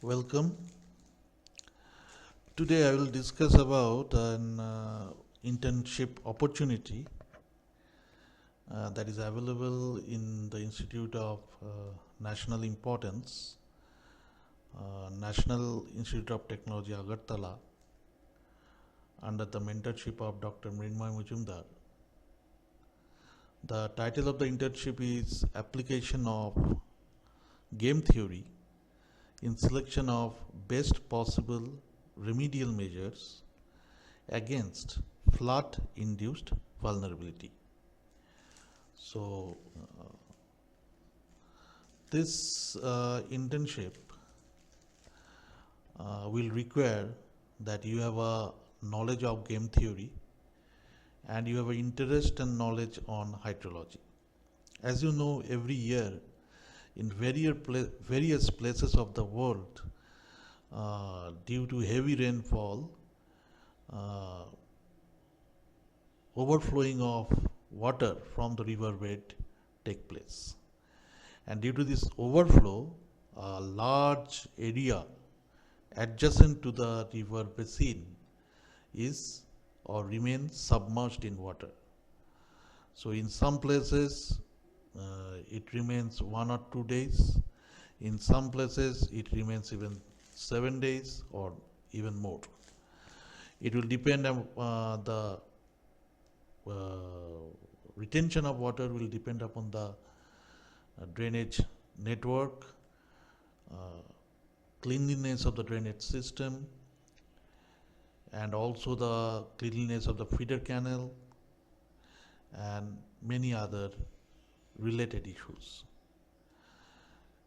Welcome. Today I will discuss about an internship opportunity that is available in the Institute of National Importance, National Institute of Technology Agartala, under the mentorship of Dr. Mrinmoy Mujumdar. The title of the internship is Application of Game Theory in Selection of Best Possible Remedial Measures against Flood-Induced Vulnerability. So, this internship will require that you have a knowledge of game theory and you have an interest and knowledge on hydrology. As you know, every year in various places of the world, due to heavy rainfall, overflowing of water from the river bed take place. And due to this overflow, a large area adjacent to the river basin is or remains submerged in water. So in some places it remains 1 or 2 days. In some places it remains even 7 days or even more. It will depend on the retention of water will depend upon the drainage network, cleanliness of the drainage system, and also the cleanliness of the feeder canal and many other related issues.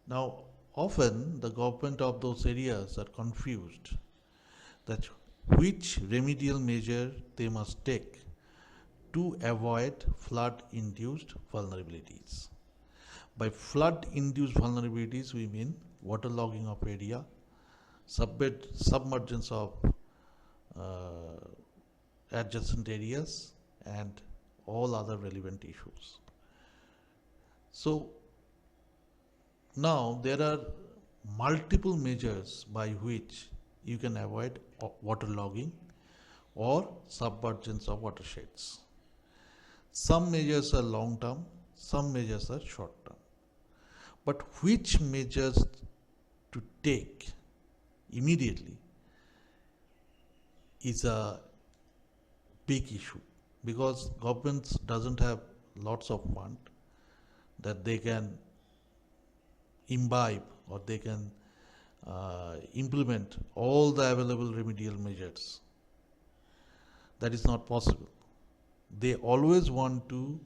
Now, often the government of those areas are confused that which remedial measure they must take to avoid flood-induced vulnerabilities. By flood-induced vulnerabilities, we mean waterlogging of area, submergence of adjacent areas, and all other relevant issues. So, now there are multiple measures by which you can avoid waterlogging or submergence of watersheds. Some measures are long term, some measures are short term. But which measures to take immediately is a big issue, because governments doesn't have lots of fund that they can imbibe or they can implement all the available remedial measures. That is not possible. They always want to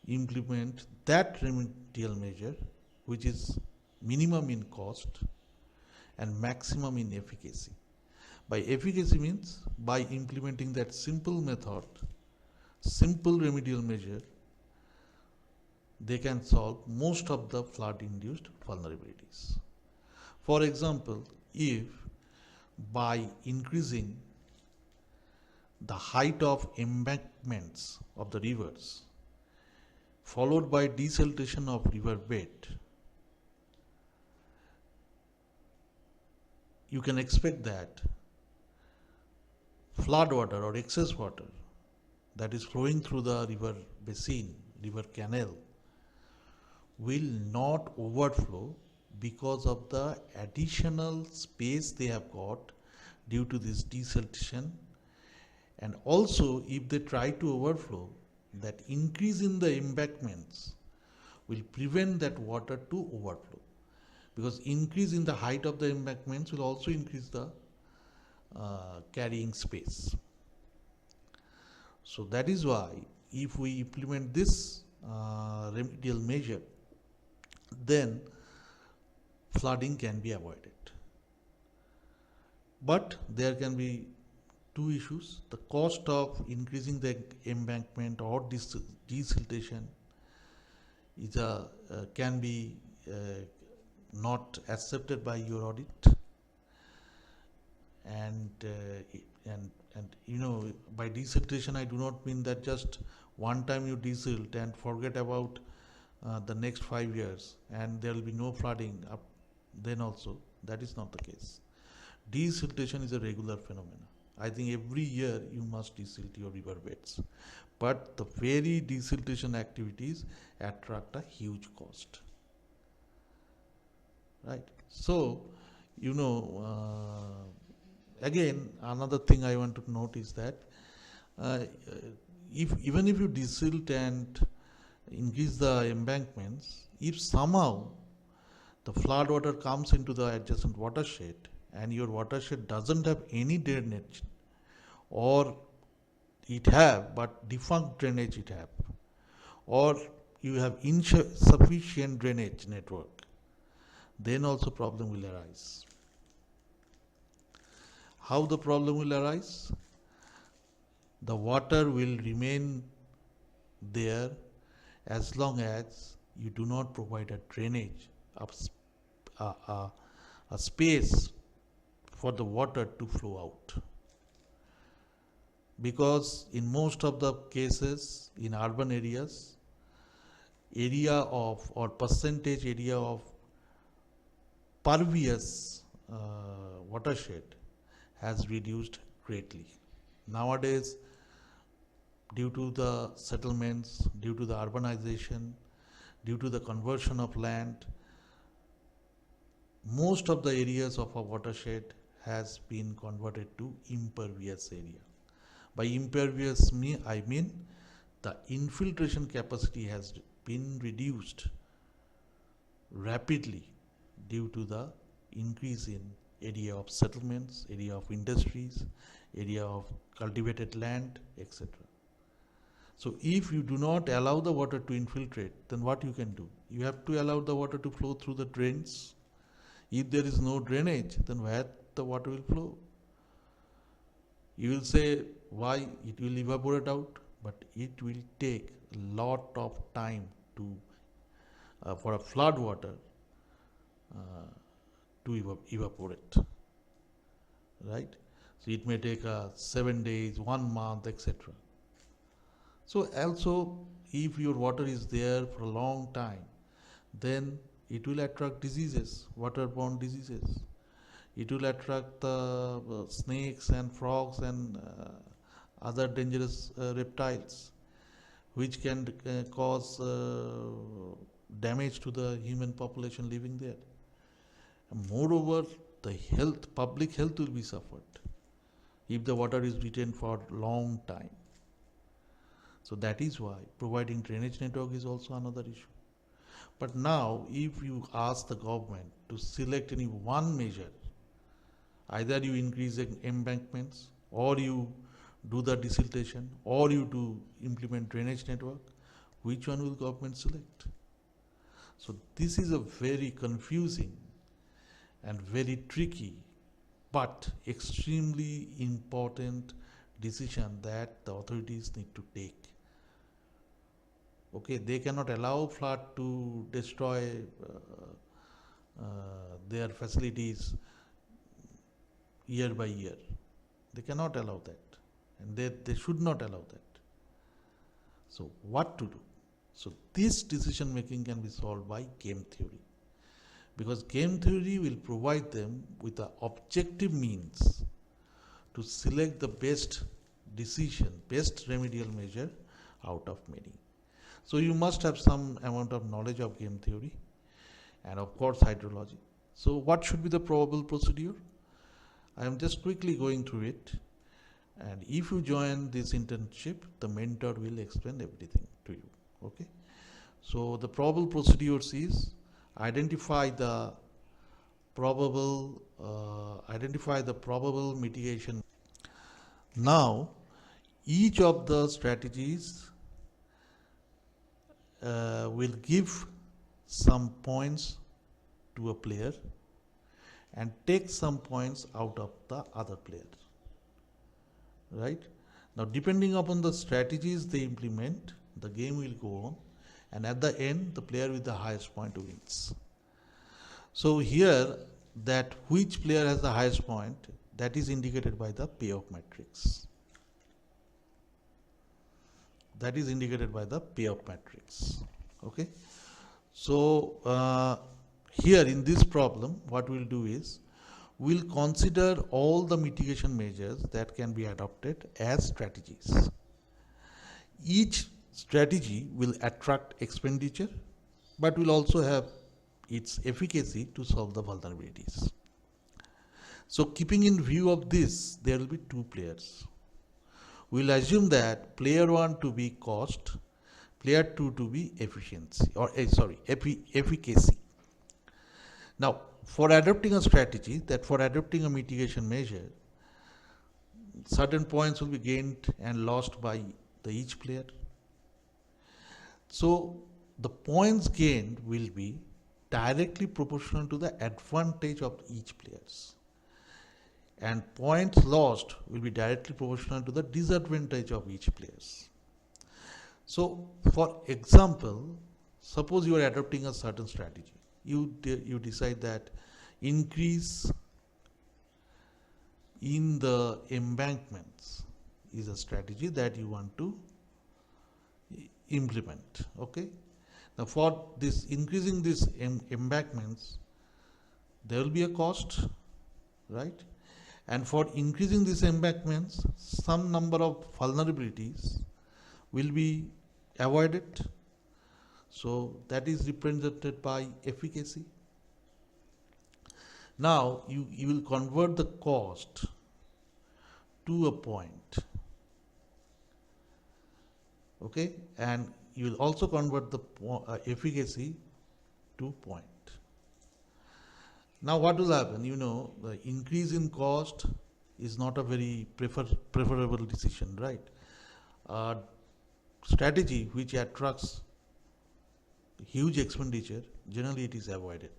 implement that remedial measure which is minimum in cost and maximum in efficacy. By efficacy means by implementing that simple method, simple remedial measure, they can solve most of the flood-induced vulnerabilities. For example, if by increasing the height of embankments of the rivers, followed by desiltation of river bed, you can expect that flood water or excess water that is flowing through the river basin, river canal, will not overflow because of the additional space they have got due to this desiltation. And also, if they try to overflow, that increase in the embankments will prevent that water to overflow, because increase in the height of the embankments will also increase the carrying space. So that is why if we implement this remedial measure, then flooding can be avoided. But there can be two issues. The cost of increasing the embankment or desiltation is can be not accepted by your audit, and you know, by desiltation I do not mean that just one time you desilt and forget about the next 5 years and there will be no flooding up then also. That is not the case. Desiltation is a regular phenomenon. I think every year you must desilt your river beds. But the very desiltation activities attract a huge cost. Right? So, again, another thing I want to note is that even if you desilt and increase the embankments, if somehow the flood water comes into the adjacent watershed and your watershed doesn't have any drainage, or it have but defunct drainage it have, or you have insufficient drainage network, then also problem will arise. How the problem will arise? The water will remain there as long as you do not provide a drainage, a space for the water to flow out. Because in most of the cases in urban areas, area of or percentage area of pervious watershed has reduced greatly. Nowadays, due to the settlements, due to the urbanization, due to the conversion of land, most of the areas of a watershed has been converted to impervious area. By impervious I mean the infiltration capacity has been reduced rapidly due to the increase in area of settlements, area of industries, area of cultivated land, etc. So if you do not allow the water to infiltrate, then what you can do? You have to allow the water to flow through the drains. If there is no drainage, then where the water will flow? You will say why it will evaporate out, but it will take a lot of time to for a flood water to evaporate, right? So it may take 7 days, 1 month, etc. So also, if your water is there for a long time, then it will attract diseases, waterborne diseases. It will attract the snakes and frogs and other dangerous reptiles, which can cause damage to the human population living there. And moreover, the public health will be suffered if the water is retained for long time. So that is why providing drainage network is also another issue. But now, if you ask the government to select any one measure, either you increase the embankments, or you do the desiltation, or you do implement drainage network, which one will government select? So this is a very confusing and very tricky but extremely important decision that the authorities need to take. Okay, they cannot allow flood to destroy their facilities year by year. They cannot allow that, and they should not allow that. So what to do? So this decision making can be solved by game theory, because game theory will provide them with the objective means to select the best decision, best remedial measure out of many. So you must have some amount of knowledge of game theory and of course hydrology. So what should be the probable procedure? I am just quickly going through it, and if you join this internship, the mentor will explain everything to you. Okay. So the probable procedures is identify the probable mitigation. Now, each of the strategies will give some points to a player and take some points out of the other player. Right? Now, depending upon the strategies they implement, the game will go on, and at the end, the player with the highest point wins. So here, that which player has the highest point, that is indicated by the payoff matrix. That is indicated by the payoff matrix. Okay. So here in this problem, what we'll do is, we'll consider all the mitigation measures that can be adopted as strategies. Each strategy will attract expenditure, but will also have its efficacy to solve the vulnerabilities. So keeping in view of this, there will be two players. We'll assume that player 1 to be cost, player 2 to be efficiency, or efficacy. Now, for adopting a strategy, that for adopting a mitigation measure, certain points will be gained and lost by each player. So the points gained will be directly proportional to the advantage of each players, and points lost will be directly proportional to the disadvantage of each players. So for example, suppose you are adopting a certain strategy. You decide that increase in the embankments is a strategy that you want to implement. Okay. Now for this increasing this embankments, there will be a cost, right? And for increasing these embankments, some number of vulnerabilities will be avoided. So that is represented by efficacy. Now you will convert the cost to a point. Okay, and you will also convert the efficacy to point. Now what will happen? You know, the increase in cost is not a very preferable decision, right? Strategy which attracts huge expenditure, generally it is avoided.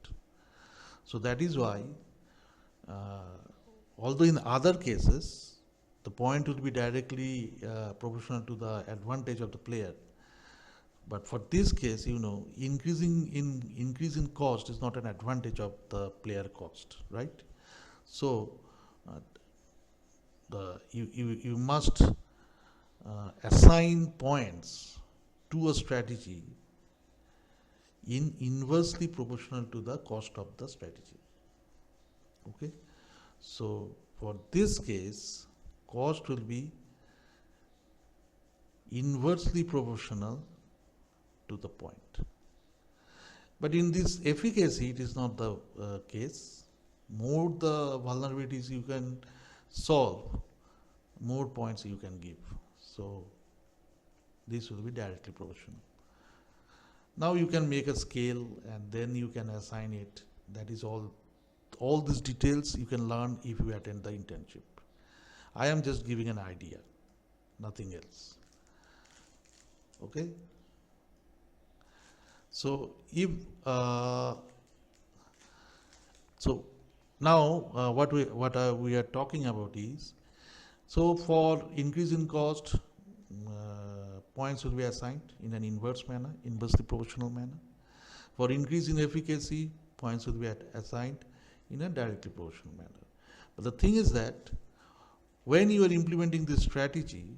So that is why, although in other cases, the point will be directly proportional to the advantage of the player, but for this case, you know, increase in cost is not an advantage of the player cost, right? So you must assign points to a strategy in inversely proportional to the cost of the strategy. Okay, so for this case, cost will be inversely proportional to the point. But in this efficacy, it is not the case. More the vulnerabilities you can solve, more points you can give. So this will be directly proportional. Now you can make a scale and then you can assign it. That is all. All these details you can learn if you attend the internship. I am just giving an idea, nothing else. Okay. So if so now what we are talking about is, so for increase in cost, points will be assigned in an inverse manner, inversely proportional manner. For increase in efficacy, points will be assigned in a directly proportional manner. But the thing is that when you are implementing this strategy,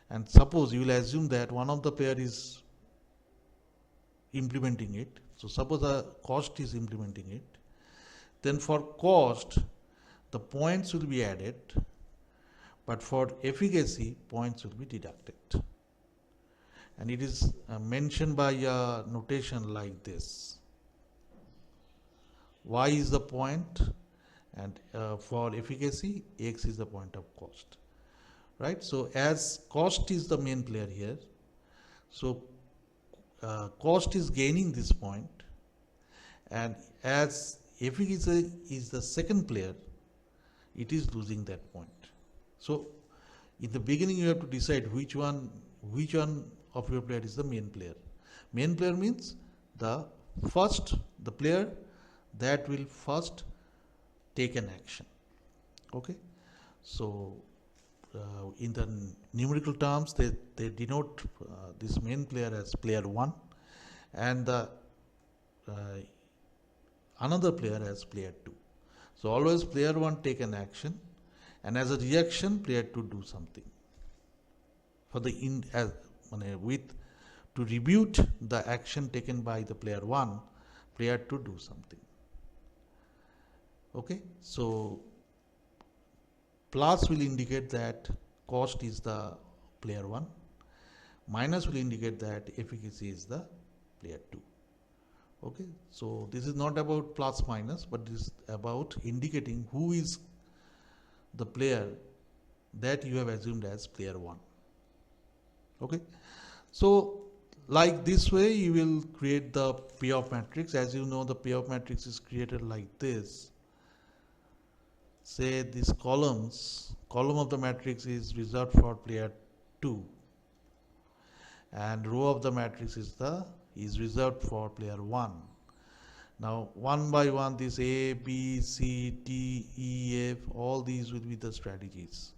and suppose you will assume that one of the pair is implementing it, so suppose a cost is implementing it, then for cost the points will be added, but for efficacy points will be deducted, and it is mentioned by a notation like this: y is the point, and for efficacy x is the point of cost, right? So as cost is the main player here, so cost is gaining this point, and as efficacy is the second player, it is losing that point. So in the beginning you have to decide which one of your player is the main player. Main player means the player that will first take an action. Okay, so in the numerical terms they denote this main player as player 1 and the another player as player 2. So always player 1 take an action, and as a reaction player 2 do something for the to rebut the action taken by the player 1. player to do something. Okay, so plus will indicate that cost is the player 1, minus will indicate that efficacy is the player 2. Okay, so this is not about plus minus, but this is about indicating who is the player that you have assumed as player 1. Okay, so like this way you will create the payoff matrix. As you know, the payoff matrix is created like this. Say this column of the matrix is reserved for player 2, and row of the matrix is reserved for player 1. Now one by one, this A, B, C, D, E, F, all these will be the strategies.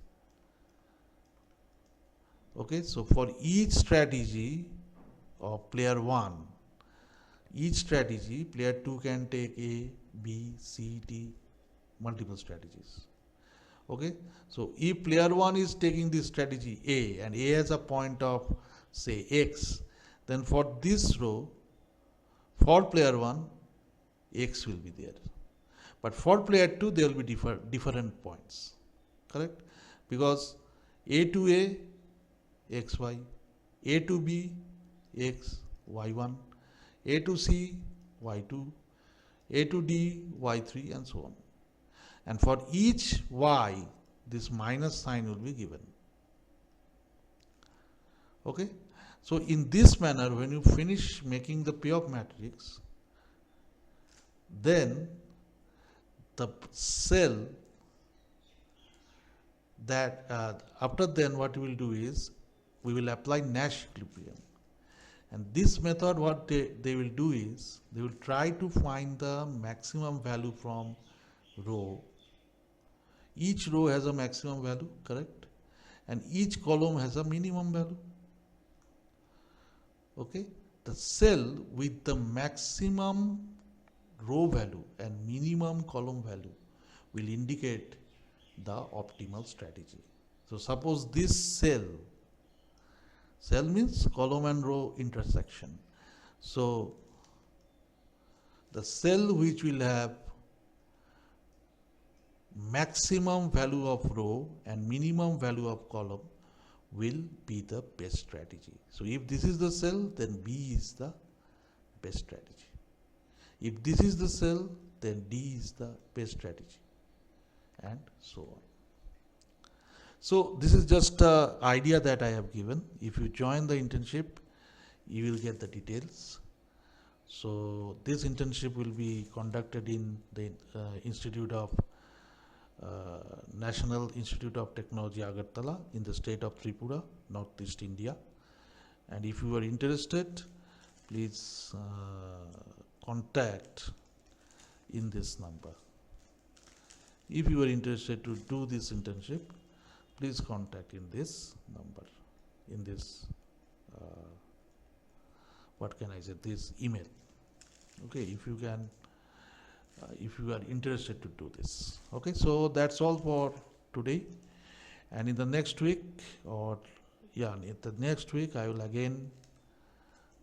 Okay, so for each strategy of player 1, each strategy player 2 can take A, B, C, D, multiple strategies. Okay, so if player 1 is taking this strategy A, and A has a point of say X, then for this row, for player 1, X will be there. But for player 2, there will be different points. Correct? Because A to A, XY, A to B, X, Y1, A to C, Y2, A to D, Y3, and so on. And for each Y, this minus sign will be given. Okay? So in this manner, when you finish making the payoff matrix, then the cell that after then what we will do is we will apply Nash equilibrium. And this method, what they will do is they will try to find the maximum value from row. Each row has a maximum value, correct? And each column has a minimum value. Okay? The cell with the maximum row value and minimum column value will indicate the optimal strategy. So suppose this cell means column and row intersection. So the cell which will have maximum value of row and minimum value of column will be the best strategy. So if this is the cell, then B is the best strategy. If this is the cell, then D is the best strategy, and so on. So this is just an idea that I have given. If you join the internship, you will get the details. So this internship will be conducted in the Institute of National Institute of Technology Agartala in the state of Tripura, Northeast India. And if you are interested, please contact in this number. If you are interested to do this internship, please contact in this number, in this what can I say, this email. Okay, if you can, if you are interested to do this. Okay, so that's all for today. And in the next week, or yeah, in the next week, I will again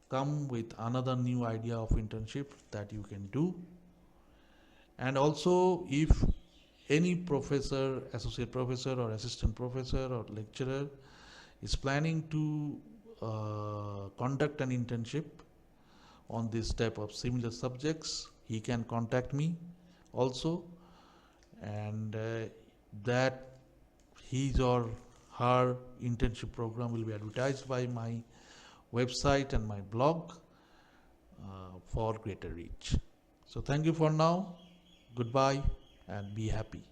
come with another new idea of internship that you can do. And also, if any professor, associate professor or assistant professor or lecturer is planning to conduct an internship on this type of similar subjects, he can contact me also, and that his or her internship program will be advertised by my website and my blog for greater reach. So thank you for now. Goodbye and be happy.